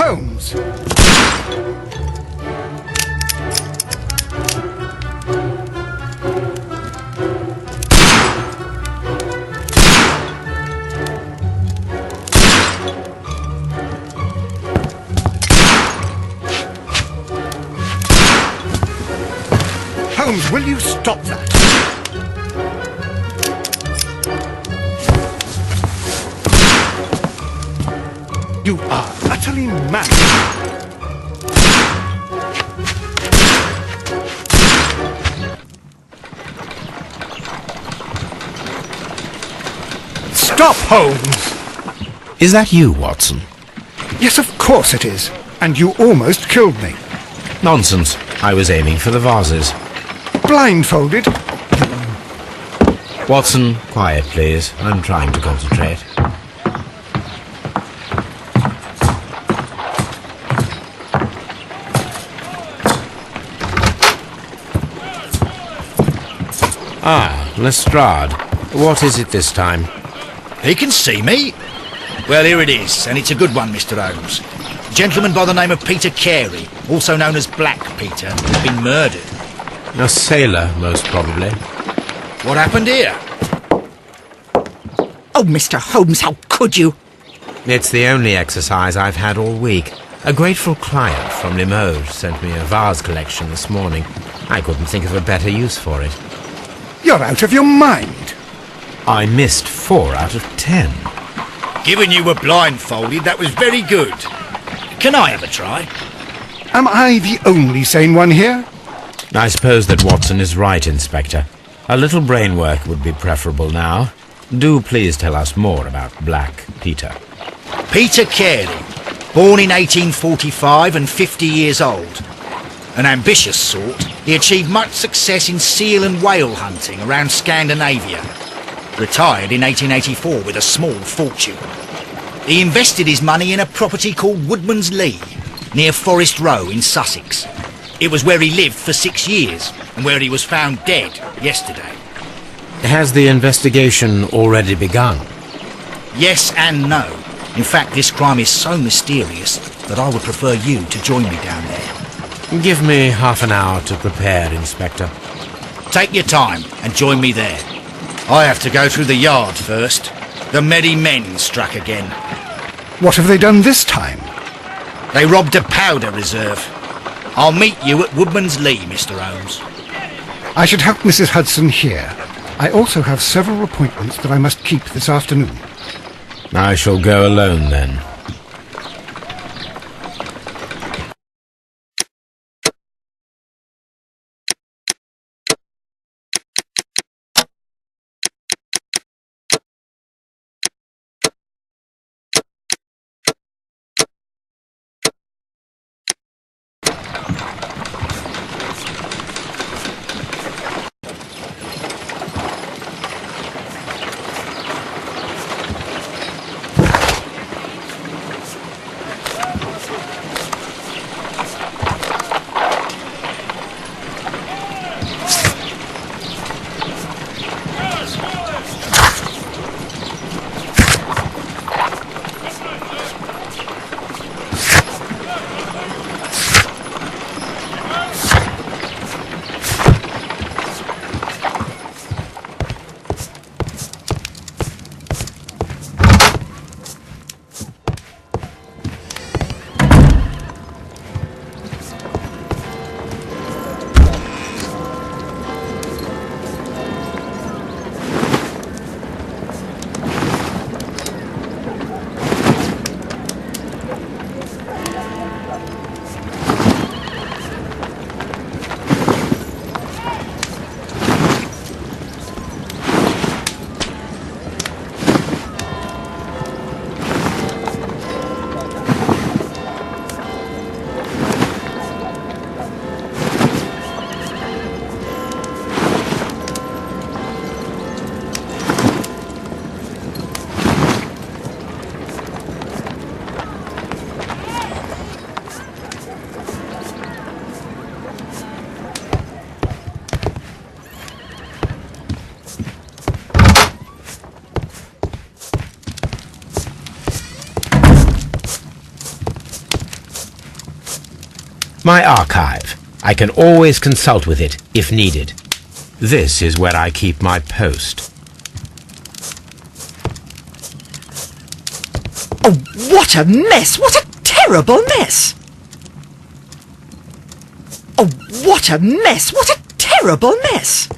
Holmes! Holmes, will you stop that? You are utterly mad. Stop, Holmes! Is that you, Watson? Yes, of course it is. And you almost killed me. Nonsense. I was aiming for the vases. Blindfolded? Watson, quiet, please. I'm trying to concentrate. Ah, Lestrade. What is it this time? He can see me. Well, here it is, and it's a good one, Mr. Holmes. A gentleman by the name of Peter Carey, also known as Black Peter, has been murdered. A sailor, most probably. What happened here? Oh, Mr. Holmes, how could you? It's the only exercise I've had all week. A grateful client from Limoges sent me a vase collection this morning. I couldn't think of a better use for it. You're out of your mind. I missed 4 out of 10. Given you were blindfolded, that was very good. Can I have a try? Am I the only sane one here? I suppose that Watson is right, Inspector. A little brain work would be preferable now. Do please tell us more about Black Peter. Peter Carey, born in 1845 and 50 years old. An ambitious sort, he achieved much success in seal and whale hunting around Scandinavia. Retired in 1884 with a small fortune. He invested his money in a property called Woodman's Lee, near Forest Row in Sussex. It was where he lived for 6 years, and where he was found dead yesterday. Has the investigation already begun? Yes and no. In fact, this crime is so mysterious that I would prefer you to join me down there. Give me half an hour to prepare, Inspector. Take your time and join me there. I have to go through the yard first. The merry men struck again. What have they done this time? They robbed a powder reserve. I'll meet you at Woodman's Lee, Mr. Holmes. I should help Mrs. Hudson here. I also have several appointments that I must keep this afternoon. I shall go alone, then. My archive. I can always consult with it, if needed. This is where I keep my post. Oh, what a mess! What a terrible mess! Oh, what a mess! What a terrible mess!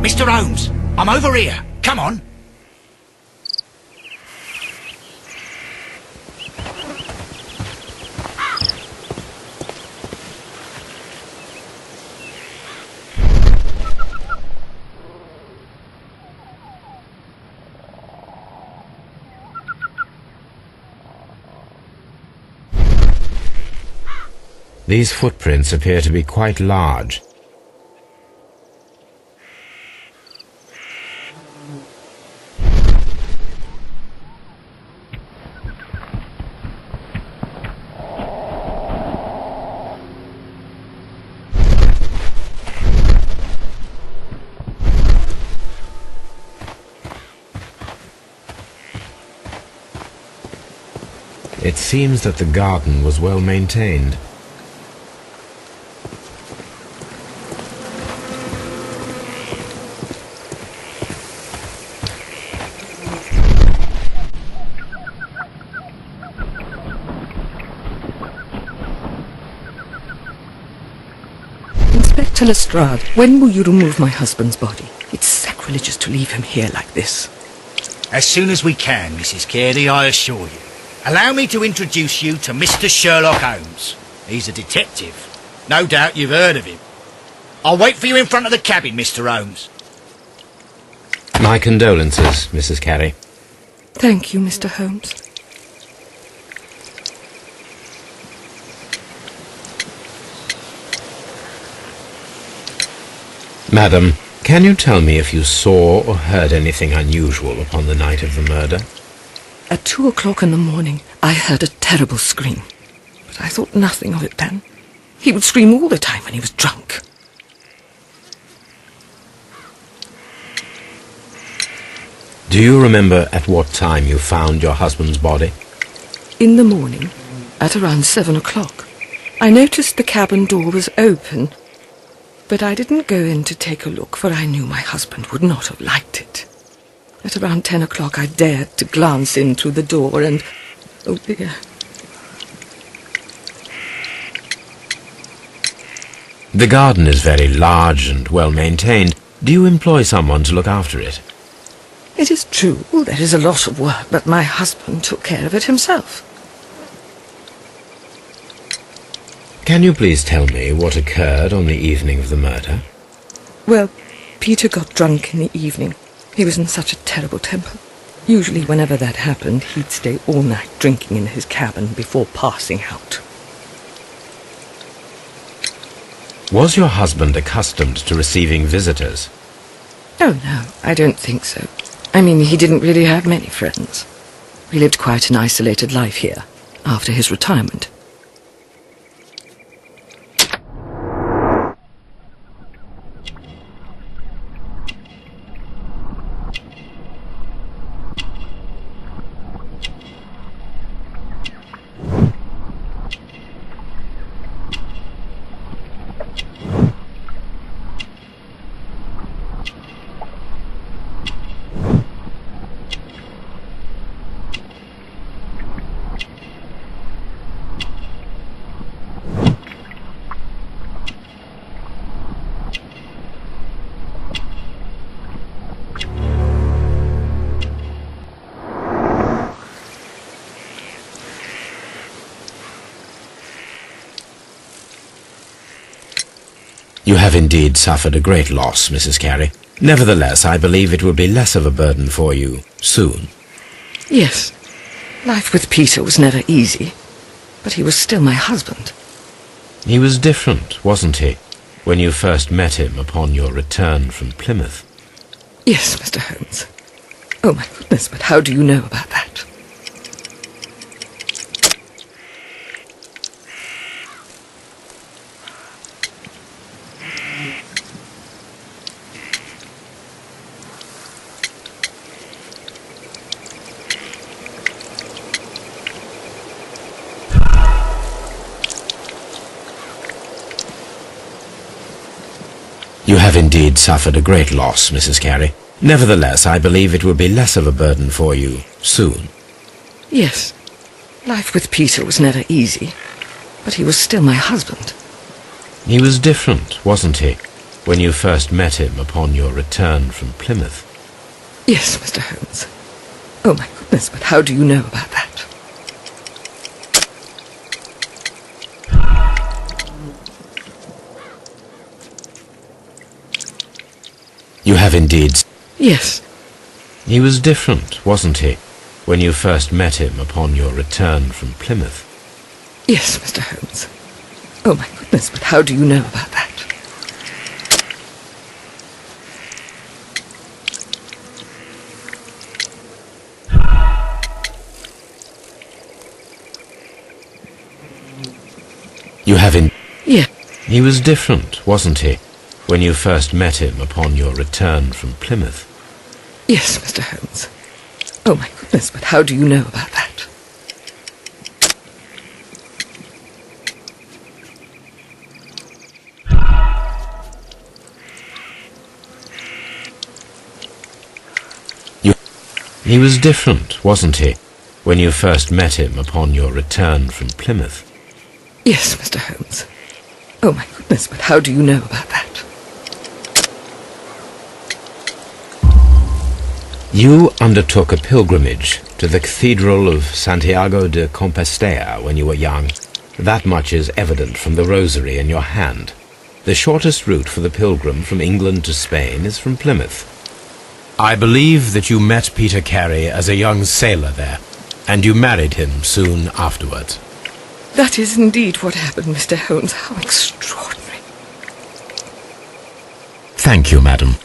Mr. Holmes, I'm over here. Come on. These footprints appear to be quite large. It seems that the garden was well maintained. Inspector Lestrade, when will you remove my husband's body? It's sacrilegious to leave him here like this. As soon as we can, Mrs. Carey, I assure you. Allow me to introduce you to Mr. Sherlock Holmes. He's a detective. No doubt you've heard of him. I'll wait for you in front of the cabin, Mr. Holmes. My condolences, Mrs. Carey. Thank you, Mr. Holmes. Madam, can you tell me if you saw or heard anything unusual upon the night of the murder? At 2 o'clock in the morning, I heard a terrible scream. But I thought nothing of it then. He would scream all the time when he was drunk. Do you remember at what time you found your husband's body? In the morning, at around 7 o'clock, I noticed the cabin door was open, but I didn't go in to take a look, for I knew my husband would not have liked it. At around 10 o'clock, I dared to glance in through the door and... oh dear. The garden is very large and well maintained. Do you employ someone to look after it? It is true, there is a lot of work, but my husband took care of it himself. Can you please tell me what occurred on the evening of the murder? Well, Peter got drunk in the evening. He was in such a terrible temper. Usually whenever that happened, he'd stay all night drinking in his cabin before passing out. Was your husband accustomed to receiving visitors? Oh, no, I don't think so. I mean, he didn't really have many friends. He lived quite an isolated life here, after his retirement. You have indeed suffered a great loss, Mrs. Carey. Nevertheless, I believe it will be less of a burden for you soon. Yes. Life with Peter was never easy, but he was still my husband. He was different, wasn't he, when you first met him upon your return from Plymouth? Yes, Mr. Holmes. Oh, my goodness, but how do you know about that? You have indeed suffered a great loss, Mrs. Carey. Nevertheless, I believe it will be less of a burden for you soon. Yes. Life with Peter was never easy, but he was still my husband. He was different, wasn't he, when you first met him upon your return from Plymouth? Yes, Mr. Holmes. Oh, my goodness, but how do you know about that? You have indeed... Yes. He was different, wasn't he, when you first met him upon your return from Plymouth? Yes, Mr. Holmes. Oh, my goodness, but how do you know about that? You haven't... Yeah. He was different, wasn't he, when you first met him upon your return from Plymouth? Yes, Mr. Holmes. Oh, my goodness, but how do you know about that? He was different, wasn't he, when you first met him upon your return from Plymouth? Yes, Mr. Holmes. Oh, my goodness, but how do you know about that? You undertook a pilgrimage to the Cathedral of Santiago de Compostela when you were young. That much is evident from the rosary in your hand. The shortest route for the pilgrim from England to Spain is from Plymouth. I believe that you met Peter Carey as a young sailor there, and you married him soon afterwards. That is indeed what happened, Mr. Holmes. How extraordinary. Thank you, madam.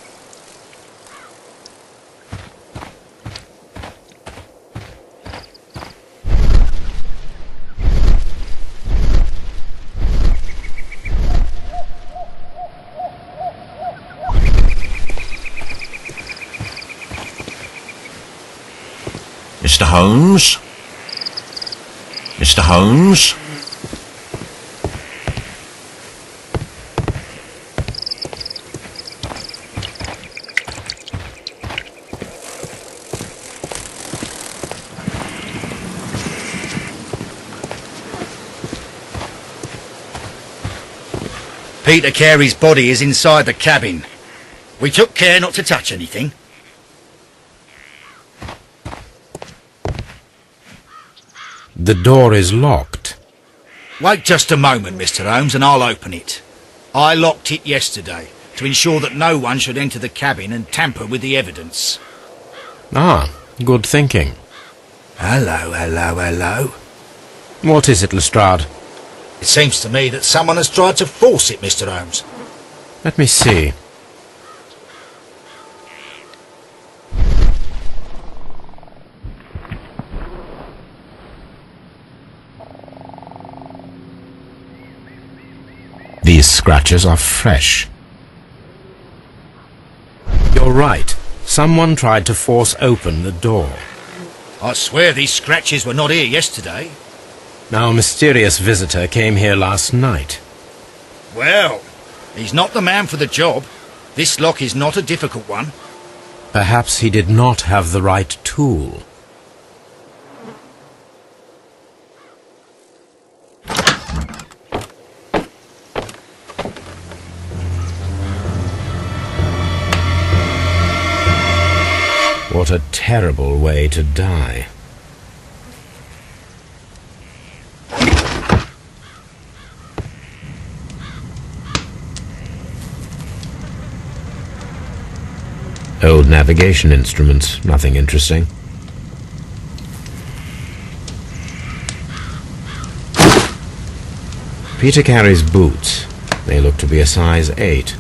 Mr. Holmes? Mr. Holmes? Peter Carey's body is inside the cabin. We took care not to touch anything. The door is locked. Wait just a moment, Mr. Holmes, and I'll open it. I locked it yesterday to ensure that no one should enter the cabin and tamper with the evidence. Ah, good thinking. Hello, hello, hello. What is it, Lestrade? It seems to me that someone has tried to force it, Mr. Holmes. Let me see. These scratches are fresh. You're right. Someone tried to force open the door. I swear these scratches were not here yesterday. Now, a mysterious visitor came here last night. Well, he's not the man for the job. This lock is not a difficult one. Perhaps he did not have the right tool. What a terrible way to die. Old navigation instruments, nothing interesting. Peter Carey's boots. They look to be a size 8.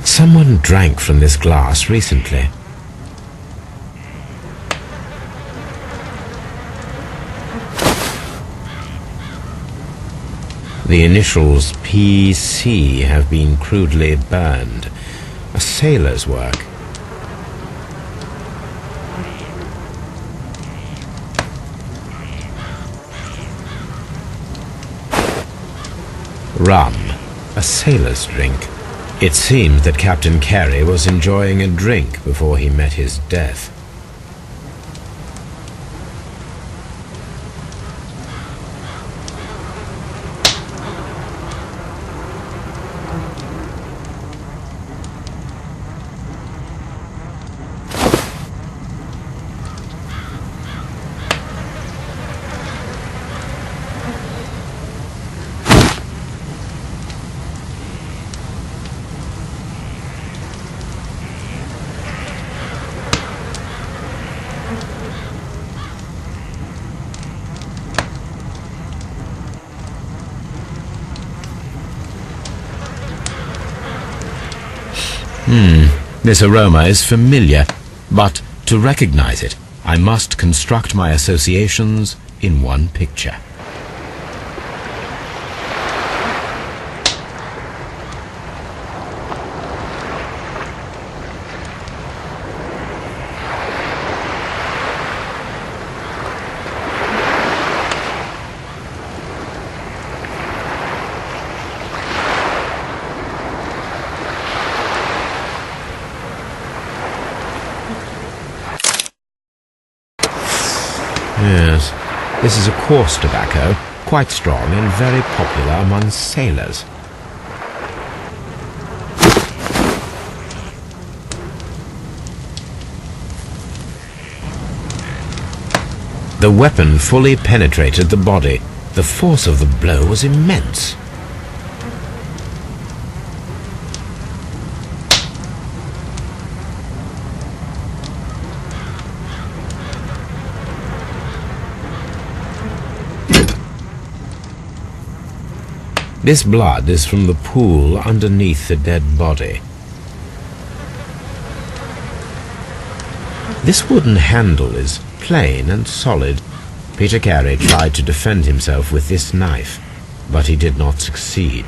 Someone drank from this glass recently. The initials PC have been crudely burned. A sailor's work. Rum. A sailor's drink. It seems that Captain Carey was enjoying a drink before he met his death. This aroma is familiar, but to recognize it, I must construct my associations in one picture. Yes, this is a coarse tobacco, quite strong and very popular among sailors. The weapon fully penetrated the body. The force of the blow was immense. This blood is from the pool underneath the dead body. This wooden handle is plain and solid. Peter Carey tried to defend himself with this knife, but he did not succeed.